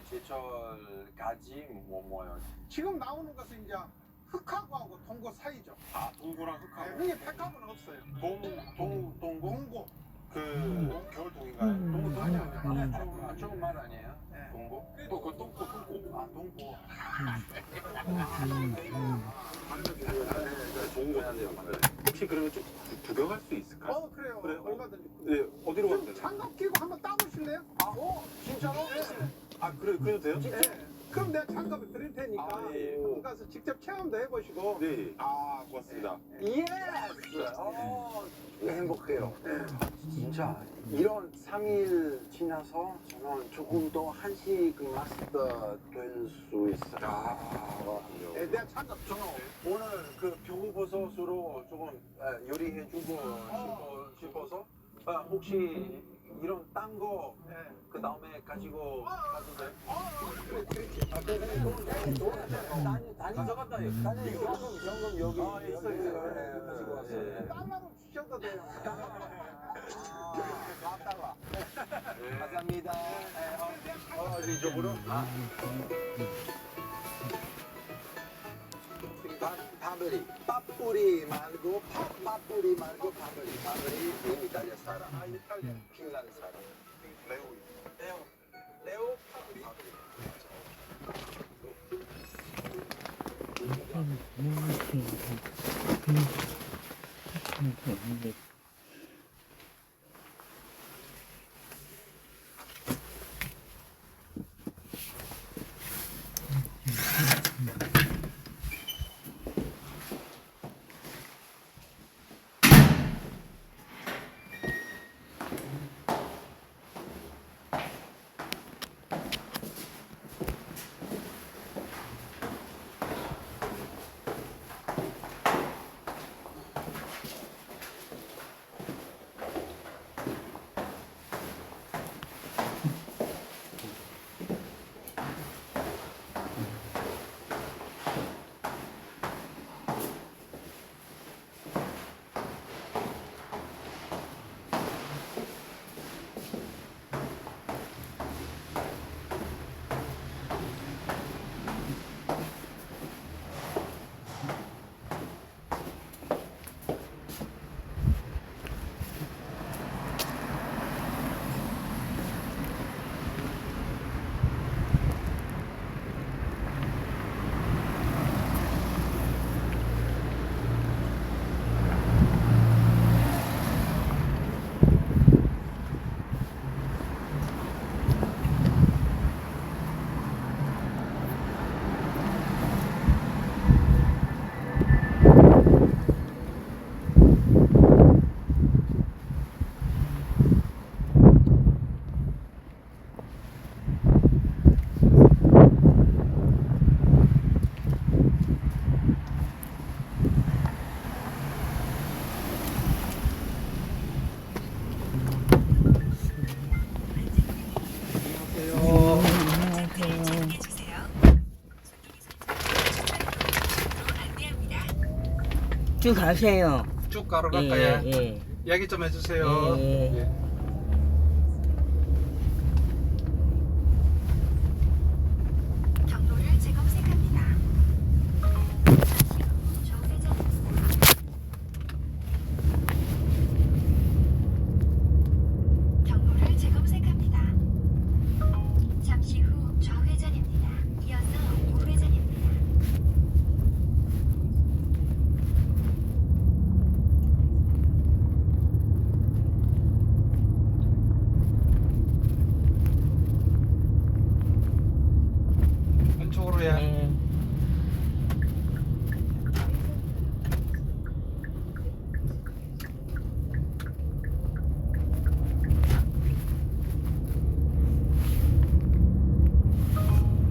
제철까지 뭐요? 지금 나오는 것은 이제 흑하고하고 동고 사이죠. 아, 동고랑 흑하고. 형님 백합은 없어요. 동고? 동고. 그 겨울 동인가요? 동고 아니야. 조금 말 아니에요? 네. 동고? 그 동고. 아, 동고. 혹시 그러면 좀 구경할 수 있을까요? 그래요. 그래요? 얼마든지. 네, 어디로 가면 좀 되나요? 장갑 끼고 한번 따보실래요? 진짜로? 네. 아, 그래도 돼요? 네. 그럼 내가 장갑을 드릴 테니까 아, 예. 한번 가서 직접 체험도 해보시고. 네. 아, 고맙습니다. 예스! 행복해요. 진짜 이런 3일 지나서 저는 조금 더 한식 마스터 될 수 있어요. 네, 내가 장갑 줘. 오늘 그 표고버섯으로 조금 요리해주고 싶어서 혹시 이런 딴 거 네. 그 다음에 가지고 가도 돼? 가져간다. 현금 여기 있어요. 가지고 왔어요. 달러로 주셔도 돼요. 4달러. 감사합니다. 이쪽으로? 빠뿌리 말고 빠뿌리 말고 빠뿌리 이탈리아 사람. 핀란드 사람. 레오 빠뿌리. 쭉 가세요. 쭉 가러 갈까요? 예. 이야기 좀 해주세요. 예. 경로를 재검색합니다. 경로를 재검색합니다. 잠시 후 좌회전입니다. 이어서 우회전입니다. 왼쪽으로 해야. 예.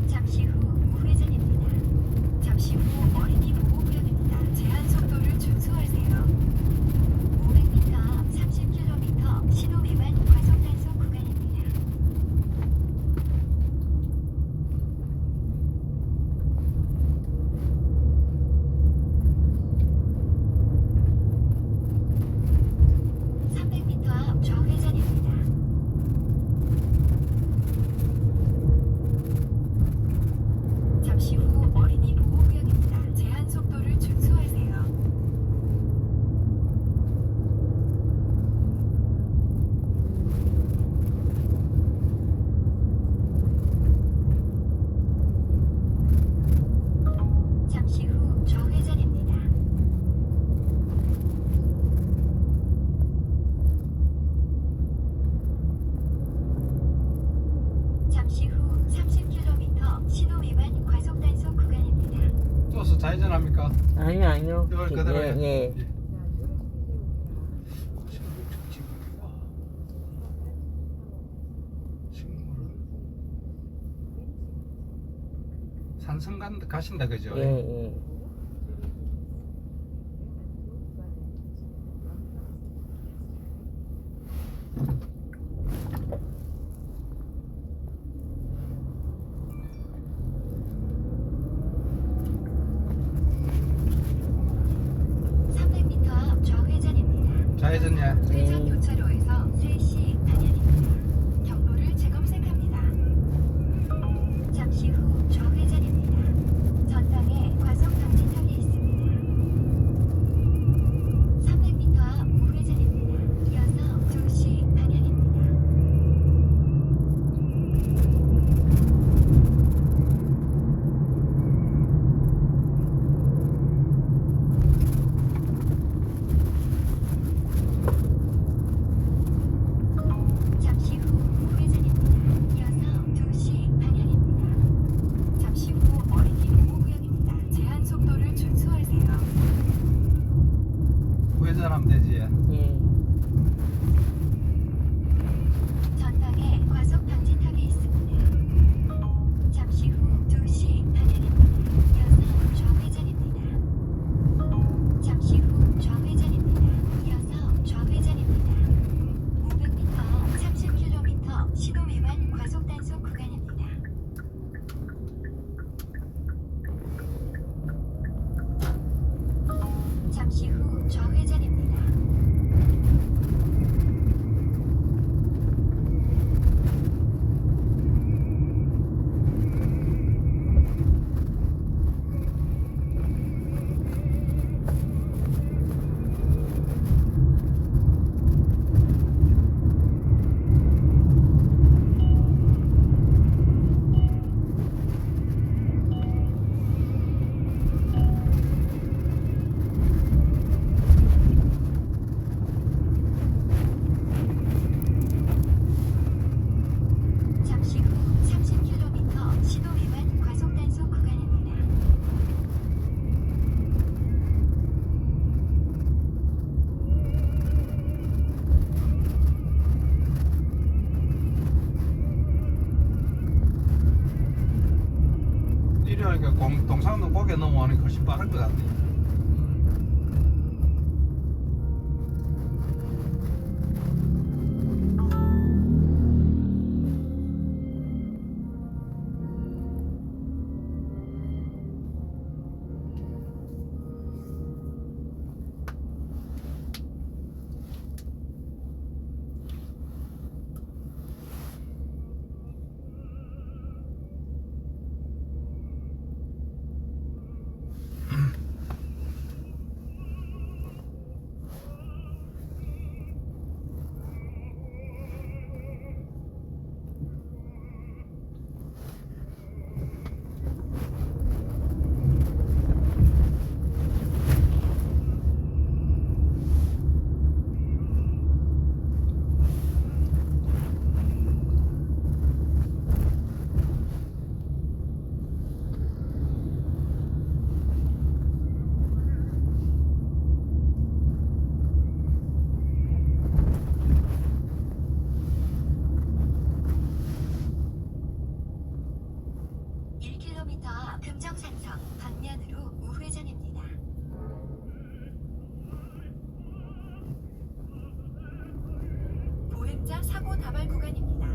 잠시 후 우회전입니다. 잠시 후 어린이 보호구역입니다. 제한 속도를 준수하세요. 500m, 30km 신호 위반 과속 단속 구간입니다. 잠시 후 30km 신호 위반 과속 단속 구간입니다. 또서 좌회전합니까? 아니요. 이걸 그대로 해. 예. 식물은 산성 가신다 그죠? 예. 좌회전이야. 회전 교차로에서 3시 방향입니다. 경로를 재검색합니다. 잠시 후 좌회전입니다. 전방에 과속 방지턱이 있습니다. 300m 앞 우회전입니다. 이어서 2시 방향입니다. 잠시 후 우회전입니다. 이어서 2시 방향입니다. 잠시 후 어린이 보호구역입니다. 제한 속도를 준수하세요. 우회전하면 되지. 예. 전방에 과속 방지턱이 있습니다. 잠시 후 2시 방향입니다. 이어서 좌회전입니다. 잠시 후 좌회전입니다. 이어서 좌회전입니다. 500m 앞 30km 신호 위반 과속 단속 구간입니다. 잠시 후 좌회전입니다. 잠시 후 30km 신호 위반 과속 단속 구간입니다. 이러니까 동상로 고개 넘어가는 게 훨씬 빠른 것 같네. 금정산성 방면으로 우회전입니다. 보행자 사고 다발 구간입니다.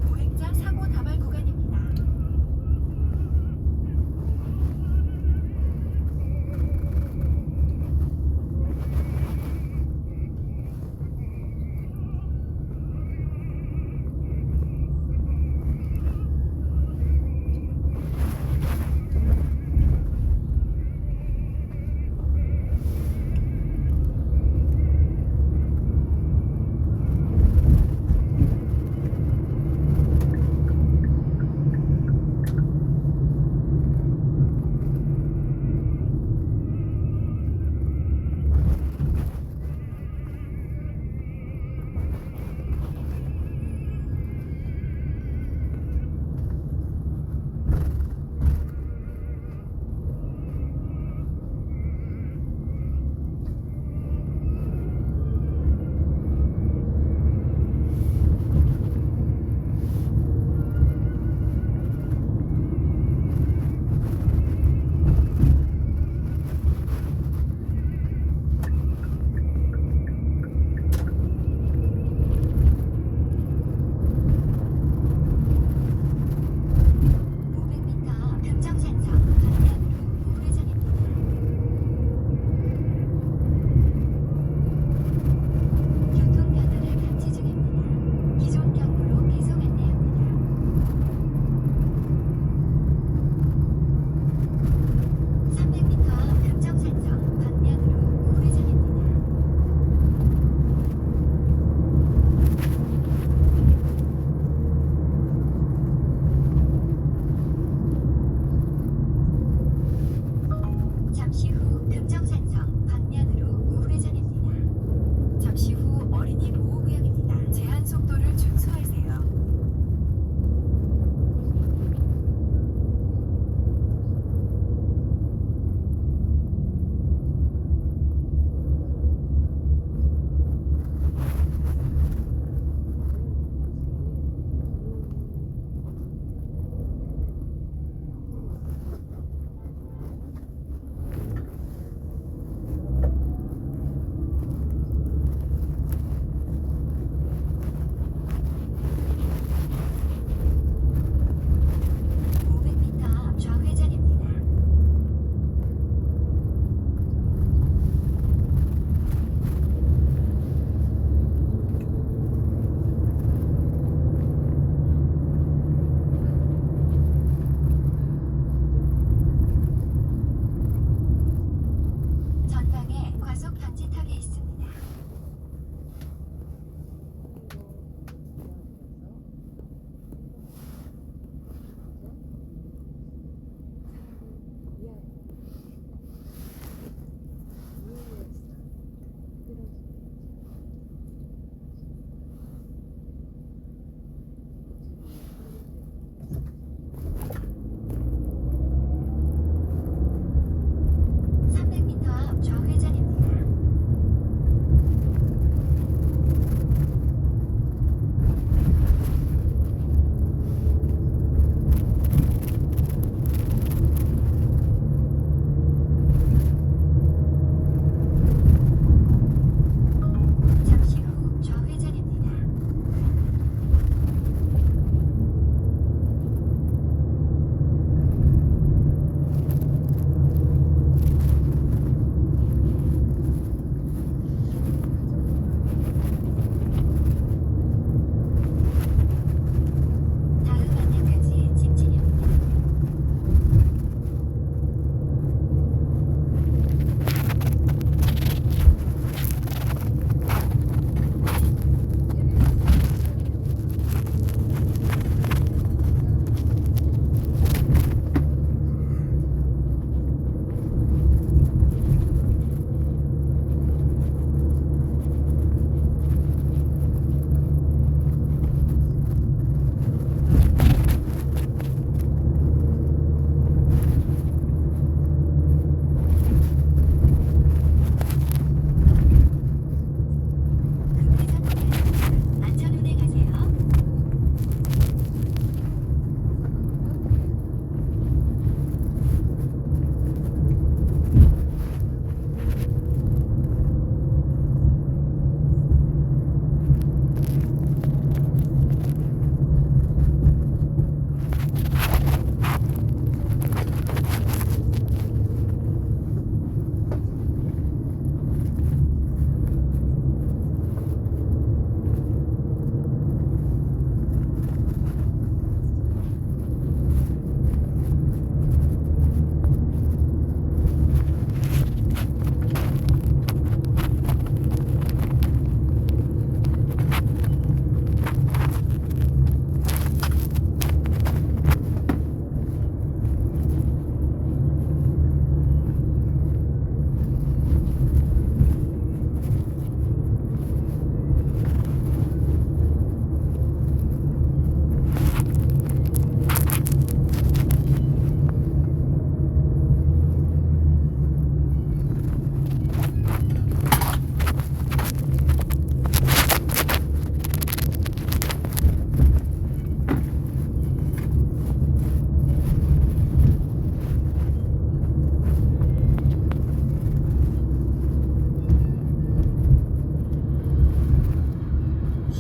보행자 사고 다발 구간입니다.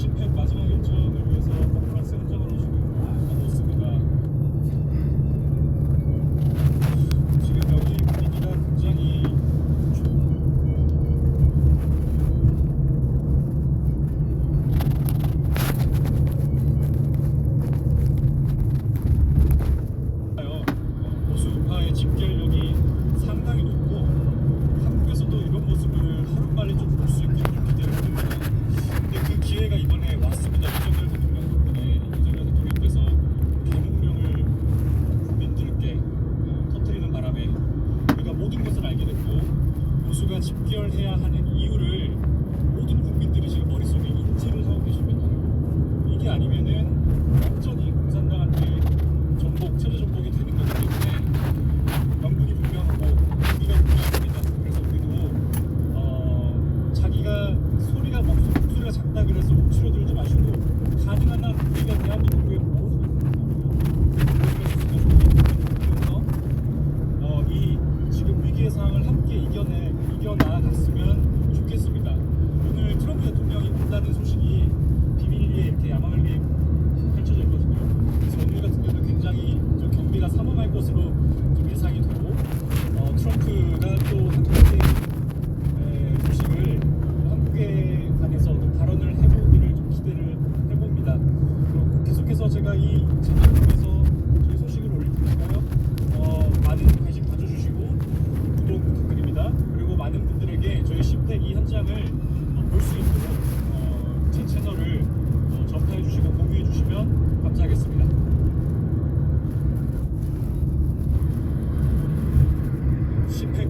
10회 마지막 일정을 위해서 프랑스 현장으로 지금 가고 있습니다. 지금 여기 분위기가 굉장히 보수파의 집결력이 상당히 높고 한국에서도 이런 모습을 하루빨리 좀 볼 수 있기를 좀 기대를 합니다. 근데 그 기회가 이번에 왔습니다. 이재명 대통령 덕분에 이재명 대통령께서 계몽령을 국민들께 터뜨리는 바람에 우리가 모든 것을 알게 됐고 보수가 집결해야 하는 이유를 모든 국민들이 지금 머릿속에 인지를 하고 계십니다. 이게 아니면은 완전히 공산당한테 전복, 체제 전복이 되는 거기 때문에 명분이 분명하고 우리가 분명합니다. 그래서 우리도 자기가 목소리가 작다 그래서 움츠러들지 마시고 가능한 한 우리가 대한민국의 모든 이 지금 위기의 상황을 함께 이겨나갔으면 좋겠습니다. 오늘 트럼프 대통령이 온다는 소식이 비밀리에 이렇게 야망을 펼쳐져 있거든요. 그래서 오늘 같은 경우는 굉장히 좀 경비가 삼엄할 것으로 좀 예상이 되고 트럼프가 또 한국의 소식을 한국에 관해서 또 발언을 해보기를 좀 기대를 해봅니다. 계속해서 제가 이 채널을 통해서 저희 소식을 올릴 테니까요. 많은 관심 가져주시고 구독 부탁드립니다. 그리고 많은 분들에게 저희 CPEC 이 현장을 볼 수 있도록 제 채널을 전파해 주시고 공유해 주시면 감사하겠습니다. CPEC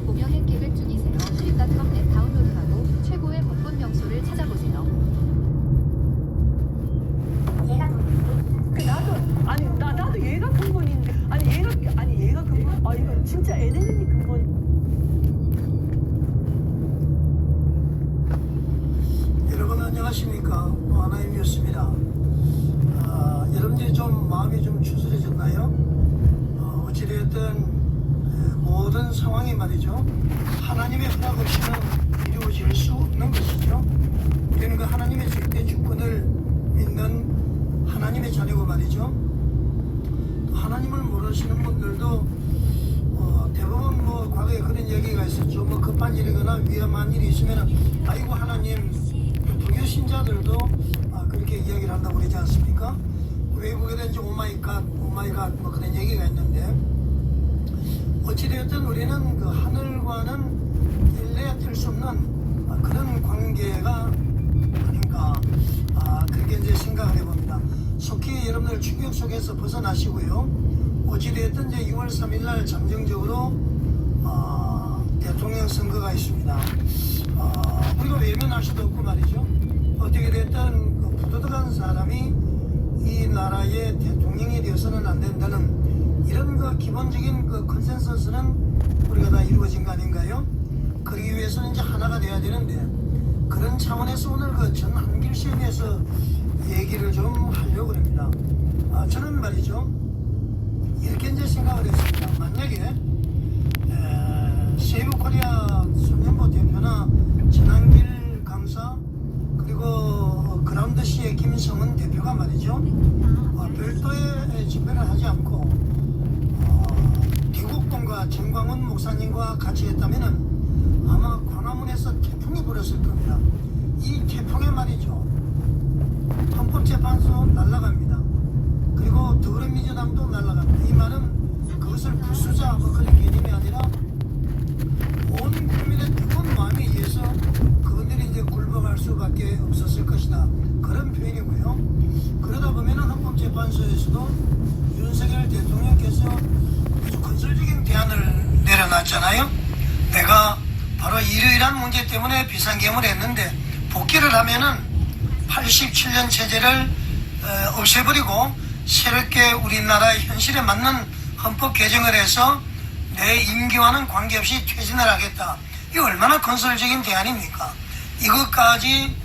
공여행 계획 중이세요. 트립닷컴 앱 다운로드하고 최고의 벚꽃 명소를 찾아보세요. 나도 얘가 근본인데 얘가 근본 이거 진짜 NNN이 근본. 여러분 안녕하십니까, 하나님이었습니다. 여러분들이 좀 마음이 좀 추스려졌나요? 어찌되었든 모든 상황이 말이죠, 하나님의 허락 없이는 이루어질 수 없는 것이죠. 우리는 그 하나님의 절대 주권을 믿는 하나님의 자녀고 말이죠. 또 하나님을 모르시는 분들도 대부분 뭐 과거에 그런 얘기가 있었죠. 뭐 급한 일이거나 위험한 일이 있으면 아이고 하나님, 불교 신자들도 그렇게 이야기를 한다고 그러지 않습니까? 외국에는 이제 오마이갓 뭐 그런 얘기가 있는데, 어찌되었든 우리는 그 하늘과는 일래야 뗄 수 없는 그런 관계가 아닌가, 그렇게 이제 생각을 해봅니다. 속히 여러분들 충격 속에서 벗어나시고요. 어찌되었든 이제 6월 3일 날 잠정적으로 대통령 선거가 있습니다. 우리가 외면할 수도 없고 말이죠. 어떻게 됐든 그 부도덕한 사람이 이 나라의 대통령이 되어서는 안 된다는 이런 그 기본적인 그 컨센서스는 우리가 다 이루어진 거 아닌가요? 그러기 위해서는 이제 하나가 돼야 되는데, 그런 차원에서 오늘 그 전 한길씨에 대해서 얘기를 좀 하려고 합니다. 저는 말이죠, 이렇게 이제 생각을 했습니다. 만약에 세이브코리아 소년보 대표나 전한길 강사, 그리고 그라운드시의 김성은 대표가 말이죠, 별도의 집회를 하지 않고 대국동과 정광훈 목사님과 같이 했다면은 아마 광화문에서 태풍이 불었을 겁니다. 이 태풍에 말이죠, 헌법재판소 날아갑니다. 그리고 더불어민주당도 날아갑니다. 이 말은 그것을 부수자 뭐 그런 개념이 아니라 온 국민의 뜨거운 마음에 의해서 그분들이 이제 굴복할 수밖에 없었을 것이다, 그런 표현이고요. 그러다 보면은 헌법재판소에서도 윤석열 대통령께서 아주 건설적인 대안을 내려놨잖아요. 내가 바로 이러이러한 문제 때문에 비상계엄을 했는데 복귀를 하면은 87년 체제를 없애버리고 새롭게 우리나라의 현실에 맞는 헌법 개정을 해서 내 임기와는 관계없이 퇴진을 하겠다. 이거 얼마나 건설적인 대안입니까? 이것까지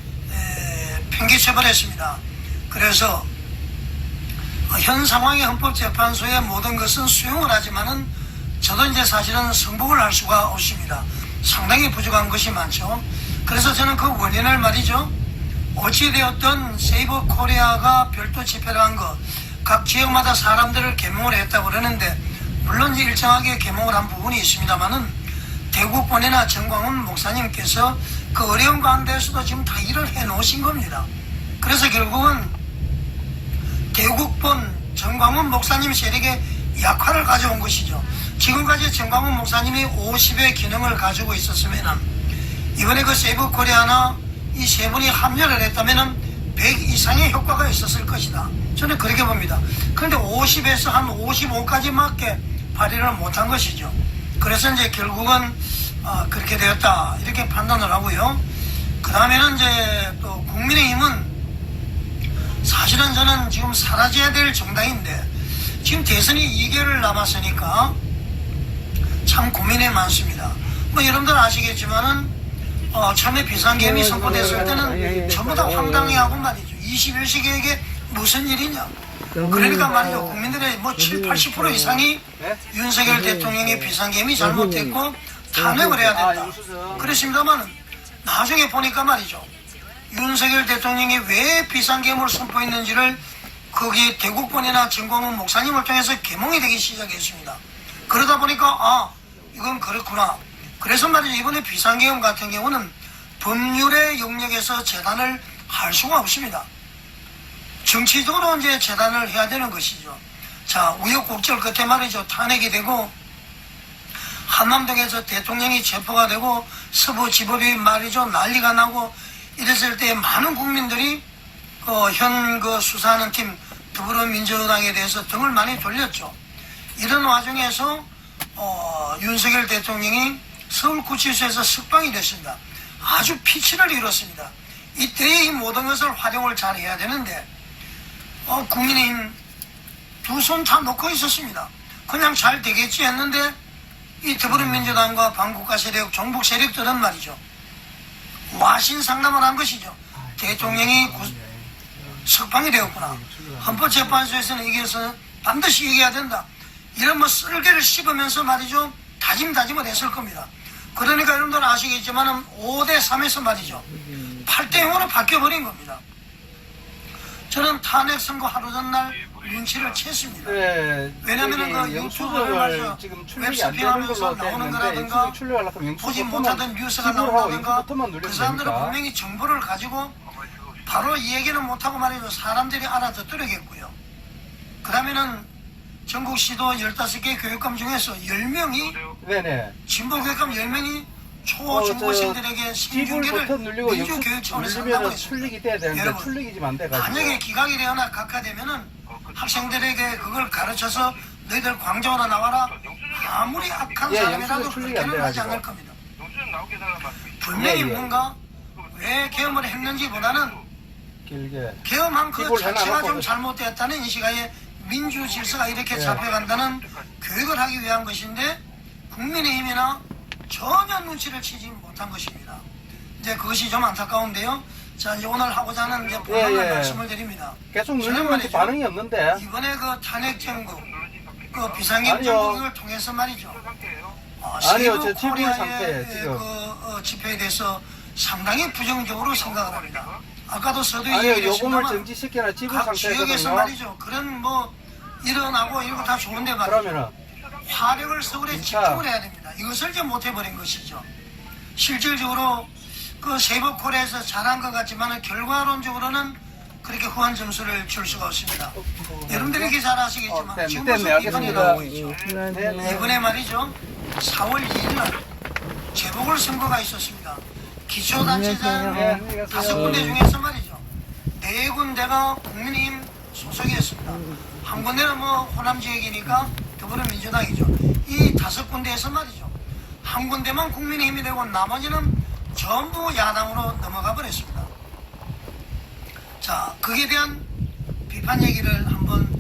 팽개쳐버렸습니다. 그래서 현 상황의 헌법재판소의 모든 것은 수용을 하지만은 저도 이제 사실은 승복을 할 수가 없습니다. 상당히 부족한 것이 많죠. 그래서 저는 그 원인을 말이죠. 어찌되었든 세이버 코리아가 별도 집회를 한 거, 각 지역마다 사람들을 개몽을 했다고 그러는데, 물론 이제 일정하게 개몽을 한 부분이 있습니다만은, 대국본이나 정광훈 목사님께서 그 어려운 가운데서도 지금 다 일을 해 놓으신 겁니다. 그래서 결국은 대국본 정광훈 목사님 세력의 약화를 가져온 것이죠. 지금까지 정광훈 목사님이 50의 기능을 가지고 있었으면 이번에 그 세이버 코리아나 이 세 분이 합류를 했다면 100 이상의 효과가 있었을 것이다. 저는 그렇게 봅니다. 그런데 50에서 한 55까지밖에 발휘를 못한 것이죠. 그래서 이제 결국은 그렇게 되었다 이렇게 판단을 하고요. 그 다음에는 이제 또 국민의힘은 사실은 저는 지금 사라져야 될 정당인데 지금 대선이 2개월 남았으니까 참 고민이 많습니다. 뭐 여러분들 아시겠지만은 처음에 비상계엄이 선포됐을 때는 전부 다 황당해하고 말이죠. 21세기에게 무슨 일이냐. 그러니까 말이죠. 국민들의 뭐 7, 80% 이상이 윤석열 대통령의 비상계엄이 잘못됐고 탄핵을 해야 된다. 그랬습니다만 나중에 보니까 말이죠. 윤석열 대통령이 왜 비상계엄을 선포했는지를 거기 대국본이나 정광훈 목사님을 통해서 개몽이 되기 시작했습니다. 그러다 보니까 이건 그렇구나. 그래서 말이죠. 이번에 비상계엄 같은 경우는 법률의 영역에서 재단을 할 수가 없습니다. 정치적으로 이제 재단을 해야 되는 것이죠. 자, 우여곡절 끝에 말이죠. 탄핵이 되고 한남동에서 대통령이 체포가 되고 서부지법이 말이죠. 난리가 나고 이랬을 때 많은 국민들이 현 수사하는 팀 더불어민주당에 대해서 등을 많이 돌렸죠. 이런 와중에서 윤석열 대통령이 서울구치소에서 석방이 됐습니다. 아주 피치를 이뤘습니다. 이때의 이 모든 것을 활용을 잘 해야 되는데 국민의힘 두 손 다 놓고 있었습니다. 그냥 잘 되겠지 했는데 이 더불어민주당과 반국가 세력, 종북 세력들은 말이죠. 와신상담을 한 것이죠. 대통령이 석방이 되었구나. 헌법재판소에서는 이겨서 반드시 이겨야 된다. 이런 뭐 쓸개를 씹으면서 말이죠. 다짐을 했을 겁니다. 그러니까 여러분들 아시겠지만 5대3에서 말이죠. 8대0으로 바뀌어버린 겁니다. 저는 탄핵 선고 하루 전날 눈치를 챘습니다. 네, 왜냐면은 그 유튜브를 말이죠. 웹스피하면서 나오는 거라든가 보지 못하던 뉴스가 나온다든가 그 사람들은 분명히 정보를 가지고 바로 이 얘기는 못하고 말이죠. 사람들이 알아듣더라겠고요. 그 다음에는 전국시도 15개 교육감 중에서 10명이 네네. 진보 교육감 10명이 초중고생들에게 생중계를 민주교육 차원에서 한다고 했습니다. 출력이 돼야 되는데 여러분, 출력이 지금 안 돼가지고 만약에 기각이 되거나 각하되면은 학생들에게 그걸 가르쳐서 너희들 광장으로 나와라 아무리 악한 사람이라도 그렇게는 하지 않을 겁니다. 분명히 뭔가 왜 계엄을 했는지보다는 길게 계엄한 그 자체가 좀 잘못되었다는 인식하에 민주 질서가 이렇게 잡혀간다는 교육을 하기 위한 것인데 국민의힘이나 전혀 눈치를 채지 못한 것입니다. 이제 그것이 좀 안타까운데요. 자, 이제 오늘 하고자 하는 이제 본론을 말씀을 드립니다. 계속 누르면 반응이 없는데 이번에 그 탄핵 정국, 그 비상계엄 정국을 통해서 말이죠. 아니요, 저 세이버 지금 상태 코리아의 지금 그 집회에 대해서 상당히 부정적으로 생각을 합니다. 아까도 서두에 아니요, 요금을 얘기했습니다만 정지시켜라 지불 각 지역에서 상태거든요. 말이죠. 그런 뭐 일어나고 이런 거 다 좋은데 말이죠. 그러면은 화력을 서울에 집중을 해야 됩니다. 이것을 좀 못해버린 것이죠. 실질적으로 그 세이버 코리아에서 잘한 것 같지만 결과론적으로는 그렇게 후한 점수를 줄 수가 없습니다. 여러분들이 이렇게 잘 아시겠지만 지금 벌써 이번이 나오고 있죠. 이번에 말이죠. 4월 2일 날 재보궐선거가 있었습니다. 기초단체장 5군데 중에서 말이죠. 4군데가 국민의힘 소속이었습니다. 한 군데는 뭐 호남 지역이니까 더불어민주당이죠. 이 5군데에서 말이죠. 한 군데만 국민의힘이 되고 나머지는 전부 야당으로 넘어가 버렸습니다. 자, 거기에 대한 비판 얘기를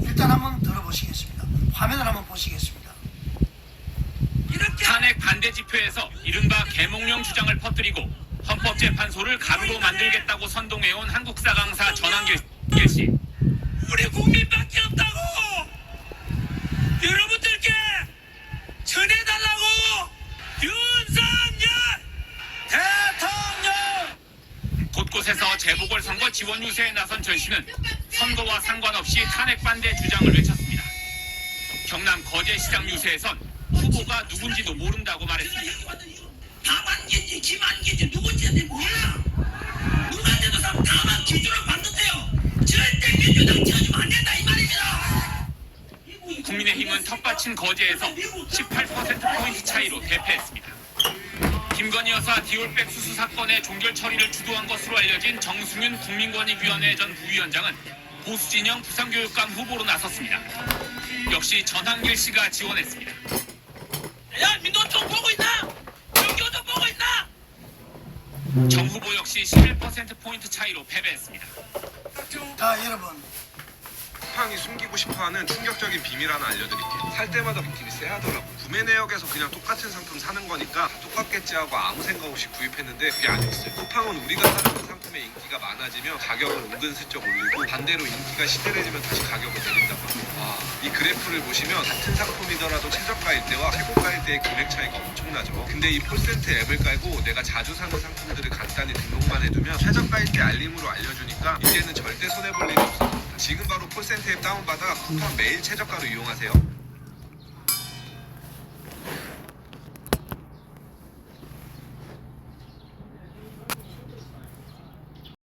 일단 한번 들어보시겠습니다. 화면을 한번 보시겠습니다. 탄핵 반대 집회에서 이른바 계몽령 주장을 퍼뜨리고 헌법재판소를 가루로 만들겠다고 선동해온 한국사 강사 전한길 씨. 우리 국민밖에 없다고! 여러분들께 전해달라고! 윤석열 대통령! 곳곳에서 재보궐선거 지원 유세에 나선 전 씨는 선거와 상관없이 탄핵 반대 주장을 외쳤습니다. 경남 거제시장 유세에선 후보가 누군지도 모른다고 말했습니다. 다만기지 김한기지 누군지 몰라. 누구한테도 다만 기준을 받는데요. 절대 민주당 쳐주면 안 된다 이 말입니다. 국민의힘은 텃밭인 거제에서 18%포인트 차이로 대패했습니다. 김건희 여사 디올백 수수 사건의 종결 처리를 주도한 것으로 알려진 정승윤 국민권익위원회 전 부위원장은 보수진영 부산교육감 후보로 나섰습니다. 역시 전한길 씨가 지원했습니다. 야 민노총 보고 있나? 정교도 보고 있나? 정 후보 역시 11%포인트 차이로 패배했습니다. 자, 여러분. 쿠팡이 숨기고 싶어하는 충격적인 비밀 하나 알려드릴게요. 살 때마다 느낌이 쎄하더라고. 구매 내역에서 그냥 똑같은 상품 사는 거니까 똑같겠지 하고 아무 생각 없이 구입했는데 그게 아니었어요. 쿠팡은 우리가 사는 상품의 인기가 많아지면 가격을 은근슬쩍 올리고 반대로 인기가 시들해지면 다시 가격을 내린다고 합니다. 이 그래프를 보시면 같은 상품이더라도 최저가일 때와 최고가일 때의 금액 차이가 엄청나죠. 근데 이 폴센트 앱을 깔고 내가 자주 사는 상품들을 간단히 등록만 해두면 최저가일 때 알림으로 알려주니까 이제는 절대 손해볼 일이 없어집니다. 지금 바로 폴센트 앱 다운받아 쿠팡 매일 최저가로 이용하세요.